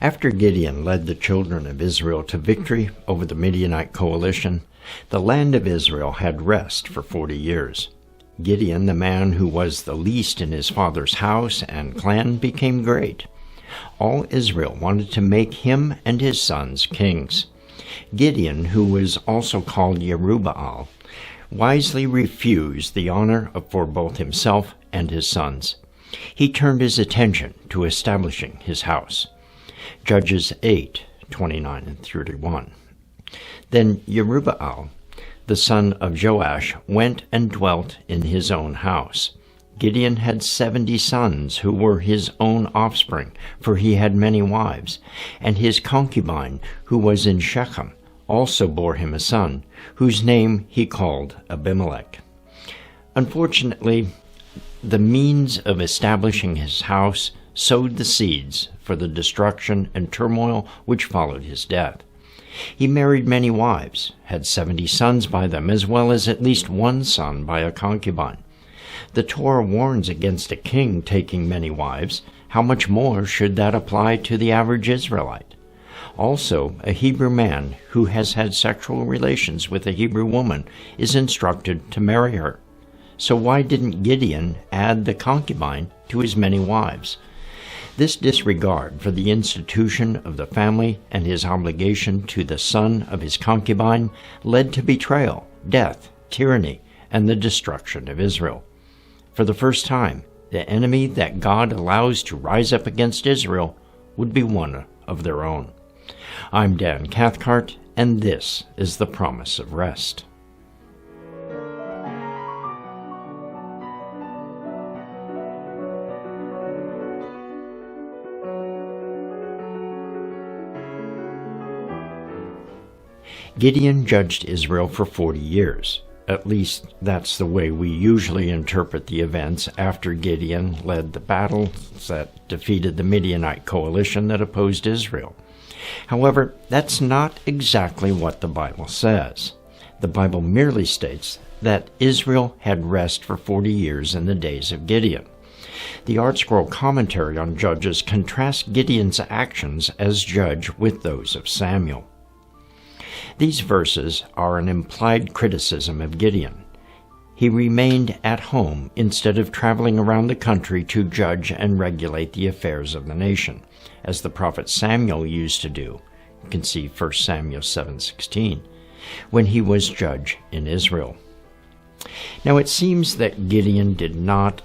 After Gideon led the children of Israel to victory over the Midianite coalition, the land of Israel had rest for 40 years. Gideon, the man who was the least in his father's house and clan, became great. All Israel wanted to make him and his sons kings. Gideon, who was also called Yeroob-ba-al, wisely refused the honor for both himself and his sons. He turned his attention to establishing his house. Judges 8:29 and 31. Then Yeroob-ba-al, the son of Joash, went and dwelt in his own house. Gideon had 70 sons who were his own offspring, for he had many wives, and his concubine, who was in Shechem, also bore him a son, whose name he called Abimelech. Unfortunately, the means of establishing his house sowed the seeds for the destruction and turmoil which followed his death. He married many wives, had 70 sons by them, as well as at least one son by a concubine. The Torah warns against a king taking many wives. How much more should that apply to the average Israelite? Also, a Hebrew man who has had sexual relations with a Hebrew woman is instructed to marry her. So why didn't Gideon add the concubine to his many wives? This disregard for the institution of the family and his obligation to the son of his concubine led to betrayal, death, tyranny, and the destruction of Israel. For the first time, the enemy that God allows to rise up against Israel would be one of their own. I'm Dan Cathcart, and this is the Promise of Rest. Gideon judged Israel for 40 years. At least that's the way we usually interpret the events after Gideon led the battles that defeated the Midianite coalition that opposed Israel. However, that's not exactly what the Bible says. The Bible merely states that Israel had rest for 40 years in the days of Gideon. The ArtScroll commentary on Judges contrasts Gideon's actions as judge with those of Samuel. These verses are an implied criticism of Gideon. He remained at home instead of traveling around the country to judge and regulate the affairs of the nation, as the prophet Samuel used to do. You can see 1 Samuel 7:16, when he was judge in Israel. Now it seems that Gideon did not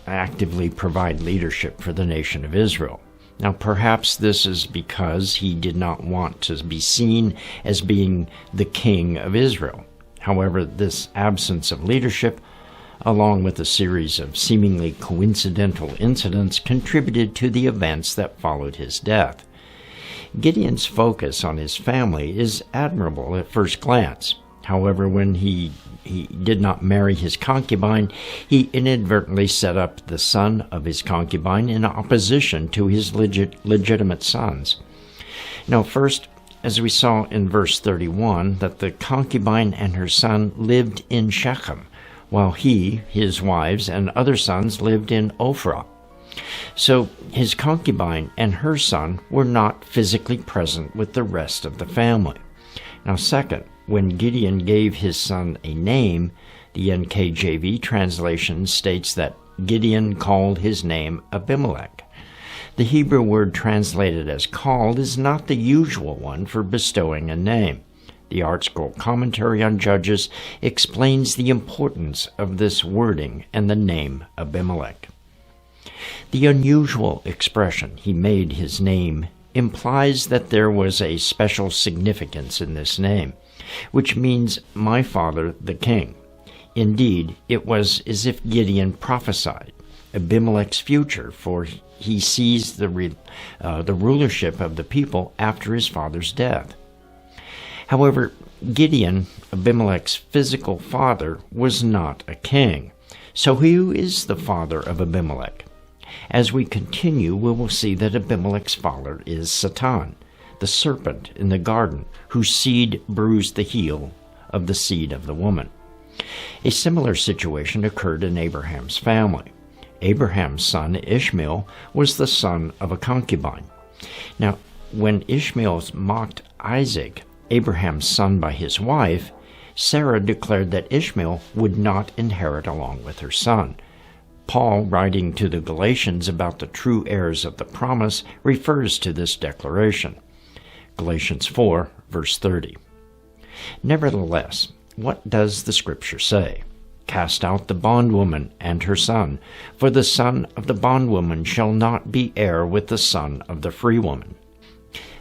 actively provide leadership for the nation of Israel. Now, perhaps this is because he did not want to be seen as being the king of Israel. However, this absence of leadership, along with a series of seemingly coincidental incidents, contributed to the events that followed his death. Gideon's focus on his family is admirable at first glance. However, when he did not marry his concubine, he inadvertently set up the son of his concubine in opposition to his legitimate sons. Now, first, as we saw in verse 31, that the concubine and her son lived in Shechem, while he, his wives, and other sons lived in Ophrah. So his concubine and her son were not physically present with the rest of the family. Now, second, when Gideon gave his son a name, the NKJV translation states that Gideon called his name Abimelech. The Hebrew word translated as called is not the usual one for bestowing a name. The ArtScroll commentary on Judges explains the importance of this wording and the name Abimelech. The unusual expression, he made his name, implies that there was a special significance in this name, which means my father the king. Indeed, it was as if Gideon prophesied Abimelech's future, for he sees the rulership of the people after his father's death. However, Gideon, Abimelech's physical father, was not a king. So who is the father of Abimelech? As we continue, we will see that Abimelech's father is Satan, the serpent in the garden, whose seed bruised the heel of the seed of the woman. A similar situation occurred in Abraham's family. Abraham's son Ishmael was the son of a concubine. Now, when Ishmael mocked Isaac, Abraham's son by his wife, Sarah declared that Ishmael would not inherit along with her son. Paul, writing to the Galatians about the true heirs of the promise, refers to this declaration. Galatians 4, verse 30. Nevertheless, what does the Scripture say? Cast out the bondwoman and her son, for the son of the bondwoman shall not be heir with the son of the free woman.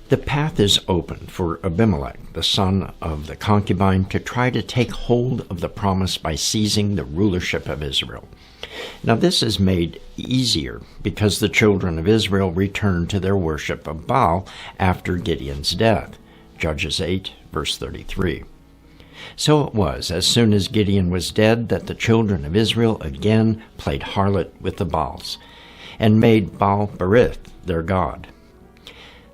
The path is open for Abimelech, the son of the concubine, to try to take hold of the promise by seizing the rulership of Israel. Now this is made easier because the children of Israel returned to their worship of Baal after Gideon's death. Judges 8, verse 33. So it was, as soon as Gideon was dead, that the children of Israel again played harlot with the Baals, and made Baal-berith their god.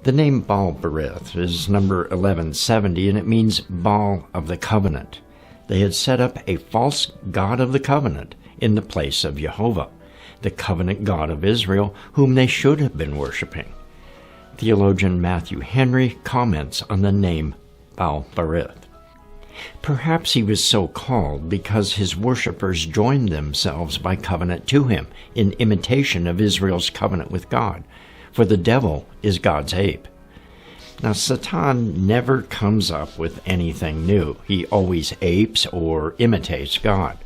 The name Baal-berith is number 1170, and it means Baal of the covenant. They had set up a false god of the covenant in the place of Jehovah, the covenant God of Israel, whom they should have been worshiping. Theologian Matthew Henry comments on the name Baal-berith. Perhaps he was so called because his worshippers joined themselves by covenant to him, in imitation of Israel's covenant with God, for the devil is God's ape. Now, Satan never comes up with anything new. He always apes or imitates God.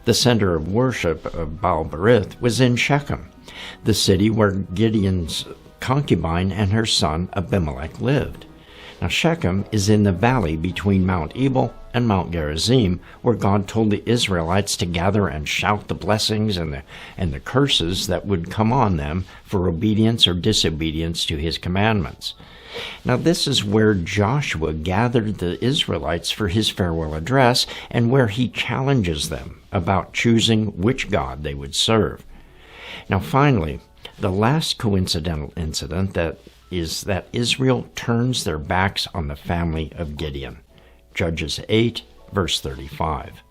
The center of worship of Baal-berith was in Shechem, the city where Gideon's concubine and her son Abimelech lived. Now, Shechem is in the valley between Mount Ebal and Mount Gerizim, where God told the Israelites to gather and shout the blessings and the curses that would come on them for obedience or disobedience to his commandments. Now, this is where Joshua gathered the Israelites for his farewell address and where he challenges them about choosing which God they would serve. Now, finally, the last coincidental incident that Israel turns their backs on the family of Gideon. Judges 8, verse 35.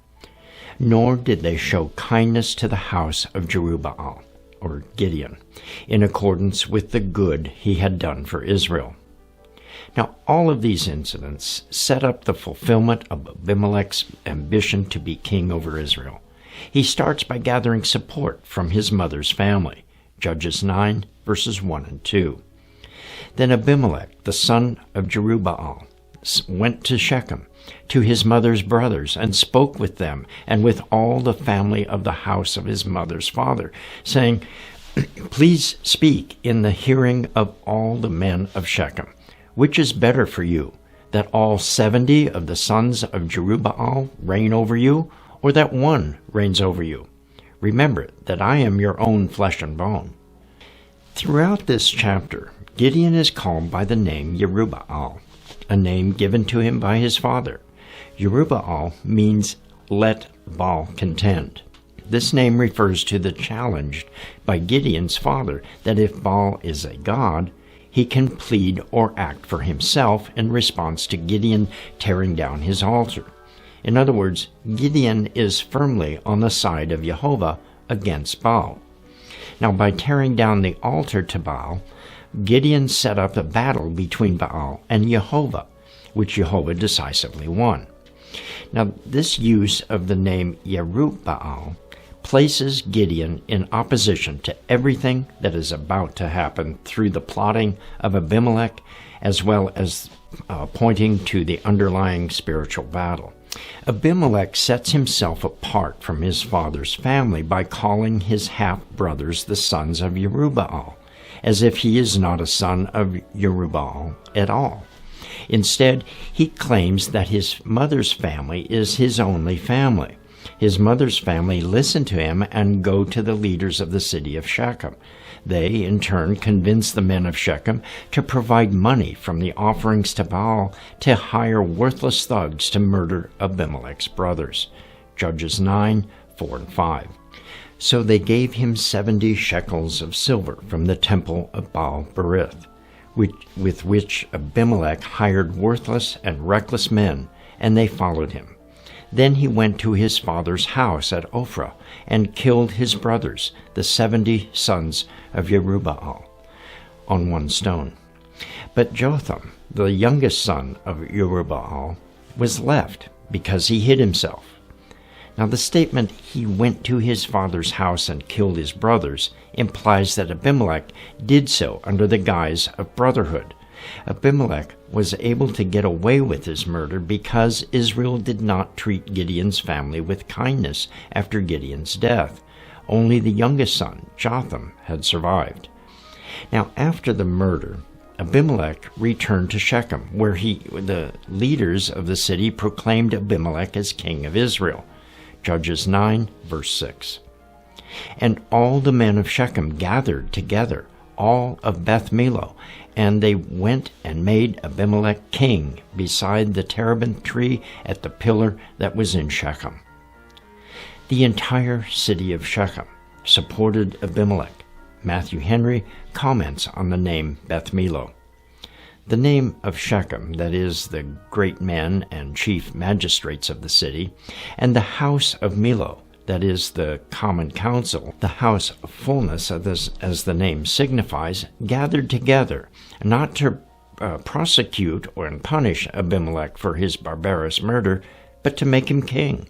Nor did they show kindness to the house of Jerubbaal, or Gideon, in accordance with the good he had done for Israel. Now, all of these incidents set up the fulfillment of Abimelech's ambition to be king over Israel. He starts by gathering support from his mother's family. Judges 9, verses 1 and 2. Then Abimelech, the son of Yeroob-ba-al, went to Shechem, to his mother's brothers, and spoke with them and with all the family of the house of his mother's father, saying, Please speak in the hearing of all the men of Shechem. Which is better for you, that all 70 of the sons of Jerubbaal reign over you, or that one reigns over you? Remember that I am your own flesh and bone. Throughout this chapter, Gideon is called by the name Yeroob-ba-al, a name given to him by his father. Yeroob-ba-al means let Baal contend. This name refers to the challenge by Gideon's father that if Baal is a god, he can plead or act for himself in response to Gideon tearing down his altar. In other words, Gideon is firmly on the side of Jehovah against Baal. Now, by tearing down the altar to Baal, Gideon set up a battle between Baal and Jehovah, which Jehovah decisively won. Now, this use of the name Yeroob-ba-al places Gideon in opposition to everything that is about to happen through the plotting of Abimelech, as well as pointing to the underlying spiritual battle. Abimelech sets himself apart from his father's family by calling his half-brothers the sons of Yeroob-ba-al, as if he is not a son of Yerubbaal at all. Instead, he claims that his mother's family is his only family. His mother's family listen to him and go to the leaders of the city of Shechem. They, in turn, convince the men of Shechem to provide money from the offerings to Baal to hire worthless thugs to murder Abimelech's brothers. Judges 9, 4 and 5. So they gave him 70 shekels of silver from the temple of Baal-berith, with which Abimelech hired worthless and reckless men, and they followed him. Then he went to his father's house at Ophrah and killed his brothers, the 70 sons of Yeroob-ba-al, on one stone. But Jotham, the youngest son of Yeroob-ba-al, was left because he hid himself. Now the statement, "he went to his father's house and killed his brothers," implies that Abimelech did so under the guise of brotherhood. Abimelech was able to get away with his murder because Israel did not treat Gideon's family with kindness after Gideon's death. Only the youngest son, Jotham, had survived. Now after the murder, Abimelech returned to Shechem, where the leaders of the city proclaimed Abimelech as king of Israel. Judges 9, verse 6. And all the men of Shechem gathered together, all of Beth Millo, and they went and made Abimelech king beside the terebinth tree at the pillar that was in Shechem. The entire city of Shechem supported Abimelech. Matthew Henry comments on the name Beth Millo. The name of Shechem, that is, the great men and chief magistrates of the city, and the house of Millo, that is, the common council, the house of fullness, as the name signifies, gathered together, not to prosecute or punish Abimelech for his barbarous murder, but to make him king.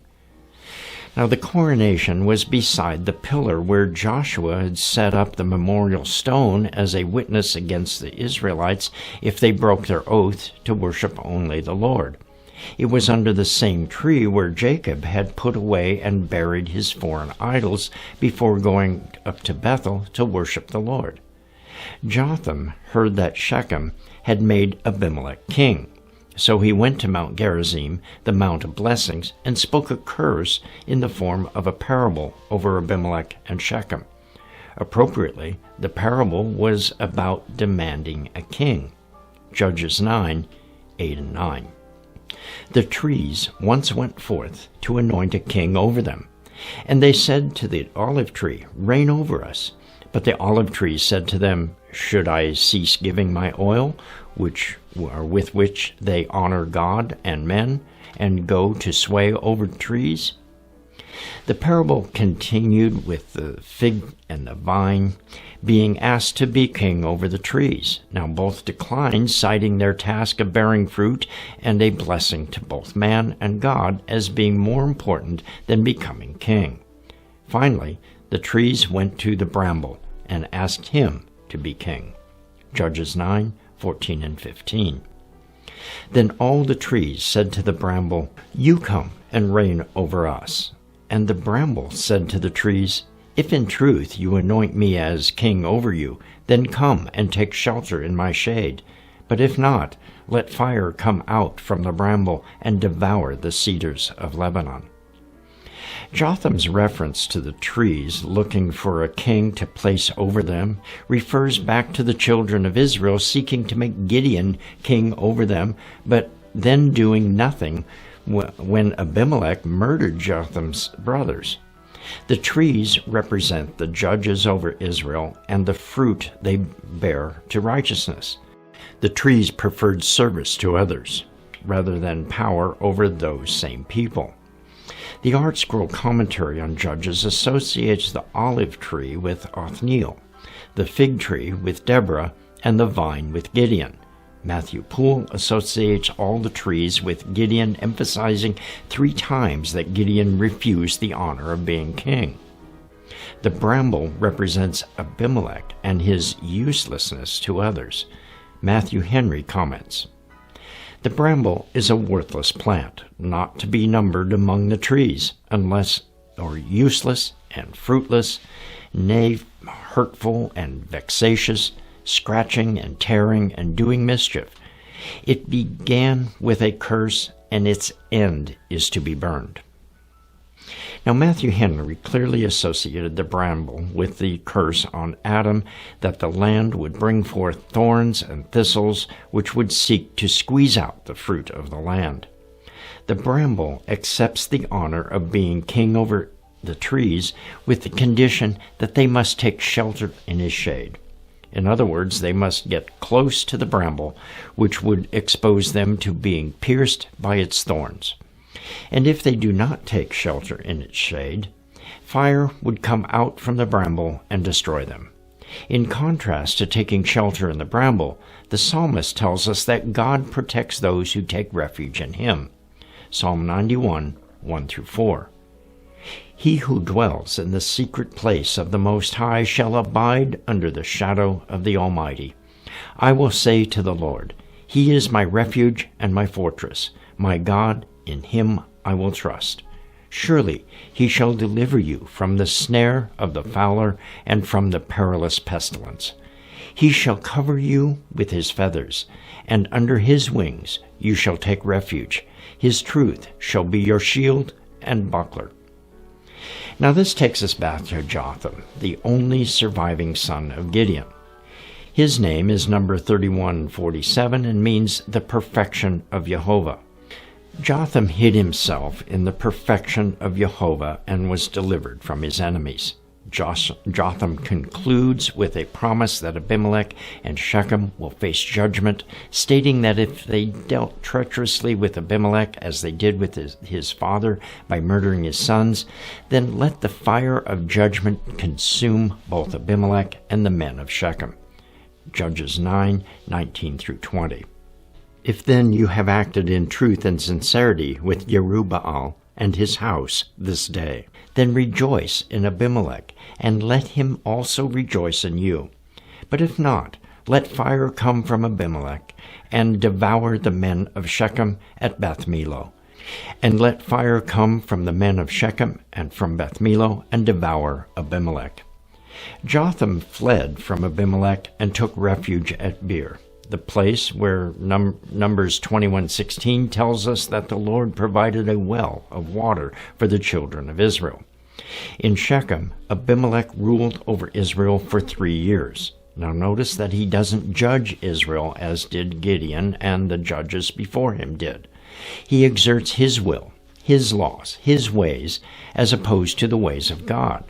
Now the coronation was beside the pillar where Joshua had set up the memorial stone as a witness against the Israelites if they broke their oath to worship only the Lord. It was under the same tree where Jacob had put away and buried his foreign idols before going up to Bethel to worship the Lord. Jotham heard that Shechem had made Abimelech king. So he went to Mount Gerizim, the Mount of Blessings, and spoke a curse in the form of a parable over Abimelech and Shechem. Appropriately, the parable was about demanding a king. Judges 9, 8 and 9. The trees once went forth to anoint a king over them, and they said to the olive tree, "Reign over us." But the olive tree said to them, "Should I cease giving my oil, with which they honor God and men, and go to sway over trees?" The parable continued with the fig and the vine being asked to be king over the trees. Now both declined, citing their task of bearing fruit and a blessing to both man and God as being more important than becoming king. Finally, the trees went to the bramble and asked him to be king. Judges 9, 14 and 15. Then all the trees said to the bramble, "You come and reign over us." And the bramble said to the trees, "If in truth you anoint me as king over you, then come and take shelter in my shade. But if not, let fire come out from the bramble and devour the cedars of Lebanon." Jotham's reference to the trees looking for a king to place over them refers back to the children of Israel seeking to make Gideon king over them, but then doing nothing when Abimelech murdered Jotham's brothers. The trees represent the judges over Israel and the fruit they bear to righteousness. The trees preferred service to others rather than power over those same people. The Art Scroll commentary on Judges associates the olive tree with Othniel, the fig tree with Deborah, and the vine with Gideon. Matthew Poole associates all the trees with Gideon, emphasizing 3 times that Gideon refused the honor of being king. The bramble represents Abimelech and his uselessness to others. Matthew Henry comments, "The bramble is a worthless plant, not to be numbered among the trees, useless and fruitless, nay, hurtful and vexatious, scratching and tearing and doing mischief. It began with a curse, and its end is to be burned." Now Matthew Henry clearly associated the bramble with the curse on Adam, that the land would bring forth thorns and thistles which would seek to squeeze out the fruit of the land. The bramble accepts the honor of being king over the trees with the condition that they must take shelter in his shade. In other words, they must get close to the bramble, which would expose them to being pierced by its thorns. And if they do not take shelter in its shade, fire would come out from the bramble and destroy them. In contrast to taking shelter in the bramble, the psalmist tells us that God protects those who take refuge in him. Psalm 91, 1-4. He who dwells in the secret place of the Most High shall abide under the shadow of the Almighty. I will say to the Lord, He is my refuge and my fortress, my God, in him I will trust. Surely he shall deliver you from the snare of the fowler and from the perilous pestilence. He shall cover you with his feathers, and under his wings you shall take refuge. His truth shall be your shield and buckler. Now this takes us back to Jotham, the only surviving son of Gideon. His name is number 3147 and means the perfection of Jehovah. Jotham hid himself in the perfection of Jehovah and was delivered from his enemies. Jotham concludes with a promise that Abimelech and Shechem will face judgment, stating that if they dealt treacherously with Abimelech as they did with his father by murdering his sons, then let the fire of judgment consume both Abimelech and the men of Shechem. Judges 9, 19-20. If then you have acted in truth and sincerity with Yeroob-ba-al and his house this day, then rejoice in Abimelech, and let him also rejoice in you. But if not, let fire come from Abimelech, and devour the men of Shechem at Beth-Millo. And let fire come from the men of Shechem and from Beth-Millo, and devour Abimelech. Jotham fled from Abimelech and took refuge at Beer, the place where Numbers 21:16 tells us that the Lord provided a well of water for the children of Israel. In Shechem, Abimelech ruled over Israel for 3 years. Now notice that he doesn't judge Israel as did Gideon and the judges before him did. He exerts his will, his laws, his ways, as opposed to the ways of God.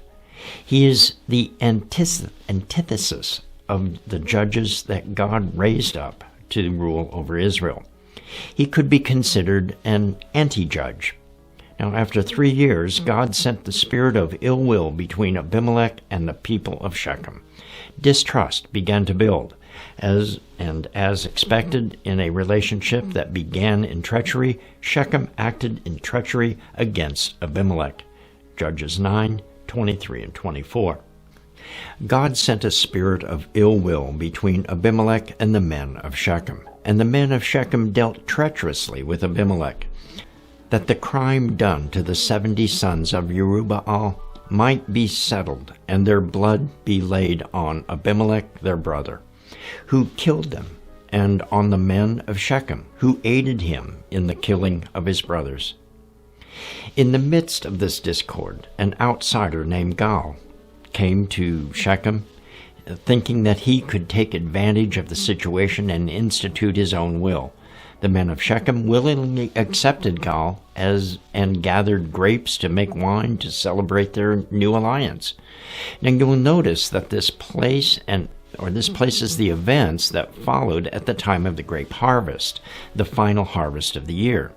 He is the antithesis of the judges that God raised up to rule over Israel. He could be considered an anti-judge. Now, after 3 years, God sent the spirit of ill will between Abimelech and the people of Shechem. Distrust began to build, as expected in a relationship that began in treachery, Shechem acted in treachery against Abimelech. Judges 9, 23-24. God sent a spirit of ill will between Abimelech and the men of Shechem, and the men of Shechem dealt treacherously with Abimelech, that the crime done to the 70 sons of Yeroob-ba-al might be settled, and their blood be laid on Abimelech their brother, who killed them, and on the men of Shechem, who aided him in the killing of his brothers. In the midst of this discord, an outsider named Gal came to Shechem, thinking that he could take advantage of the situation and institute his own will. The men of Shechem willingly accepted Gal and gathered grapes to make wine to celebrate their new alliance. Now you'll notice that this places the events that followed at the time of the grape harvest, the final harvest of the year.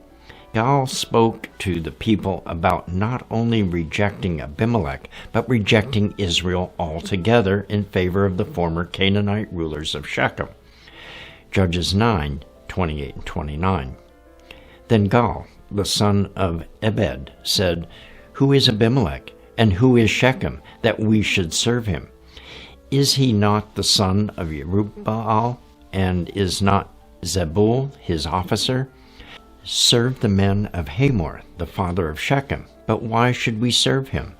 Gal spoke to the people about not only rejecting Abimelech, but rejecting Israel altogether in favor of the former Canaanite rulers of Shechem. Judges 9, 28-29. Then Gal, the son of Ebed, said, Who is Abimelech, and who is Shechem, that we should serve him? Is he not the son of Yeroob-ba-al, and is not Zebul his officer? Serve the men of Hamor, the father of Shechem, but why should we serve him?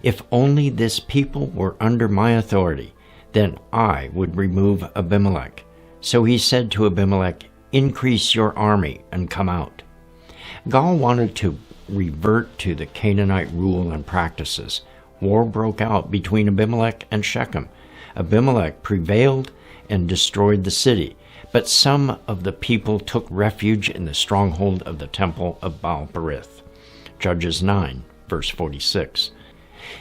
If only this people were under my authority, then I would remove Abimelech. So he said to Abimelech, Increase your army and come out. Gal wanted to revert to the Canaanite rule and practices. War broke out between Abimelech and Shechem. Abimelech prevailed and destroyed the city, but some of the people took refuge in the stronghold of the temple of Baal-berith. Judges 9, verse 46.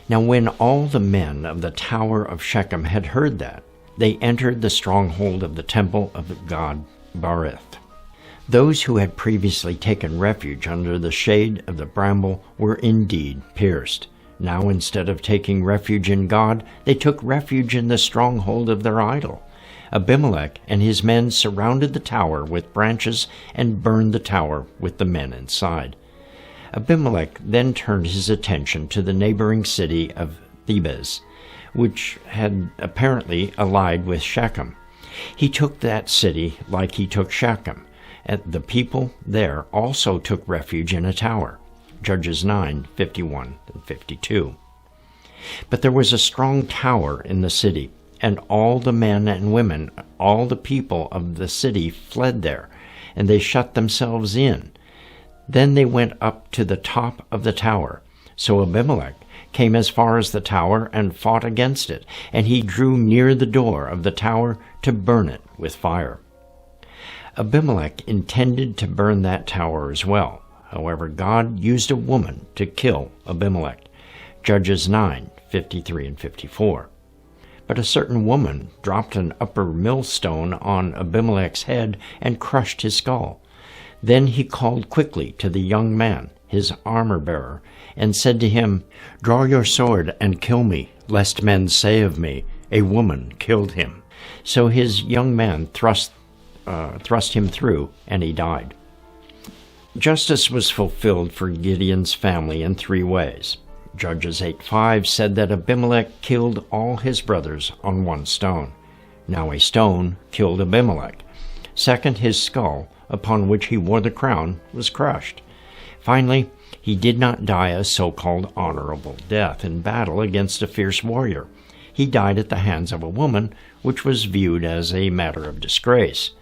Now when all the men of the tower of Shechem had heard that, they entered the stronghold of the temple of the god Baal-berith. Those who had previously taken refuge under the shade of the bramble were indeed pierced. Now, instead of taking refuge in God, they took refuge in the stronghold of their idol. Abimelech and his men surrounded the tower with branches and burned the tower with the men inside. Abimelech then turned his attention to the neighboring city of Thebez, which had apparently allied with Shechem. He took that city like he took Shechem, and the people there also took refuge in a tower. Judges 9:51 and 52. But there was a strong tower in the city, and all the men and women, all the people of the city fled there, and they shut themselves in. Then they went up to the top of the tower. So Abimelech came as far as the tower and fought against it, and he drew near the door of the tower to burn it with fire. Abimelech intended to burn that tower as well. However, God used a woman to kill Abimelech. Judges 9:53 and 54. But a certain woman dropped an upper millstone on Abimelech's head and crushed his skull. Then he called quickly to the young man, his armor-bearer, and said to him, "Draw your sword and kill me, lest men say of me, 'A woman killed him.'" So his young man thrust him through, and he died. Justice was fulfilled for Gideon's family in 3 ways. Judges 8:5 said that Abimelech killed all his brothers on one stone. Now a stone killed Abimelech. Second, his skull, upon which he wore the crown, was crushed. Finally, he did not die a so-called honorable death in battle against a fierce warrior. He died at the hands of a woman, which was viewed as a matter of disgrace.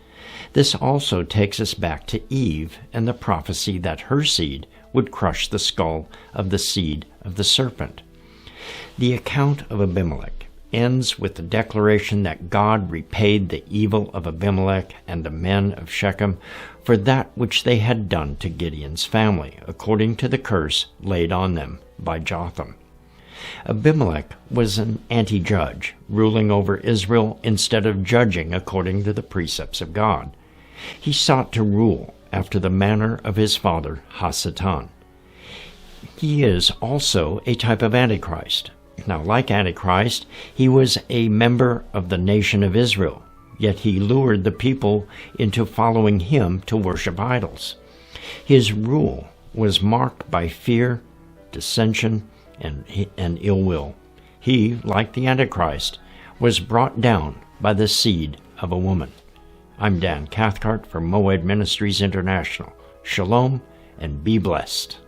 This also takes us back to Eve and the prophecy that her seed would crush the skull of the seed of the serpent. The account of Abimelech ends with the declaration that God repaid the evil of Abimelech and the men of Shechem for that which they had done to Gideon's family, according to the curse laid on them by Jotham. Abimelech was an anti-judge, ruling over Israel instead of judging according to the precepts of God. He sought to rule after the manner of his father Hasatan. He is also a type of Antichrist. Now, like Antichrist, he was a member of the nation of Israel, yet he lured the people into following him to worship idols. His rule was marked by fear, dissension, and ill will. He, like the Antichrist, was brought down by the seed of a woman. I'm Dan Cathcart for Moed Ministries International. Shalom, and be blessed.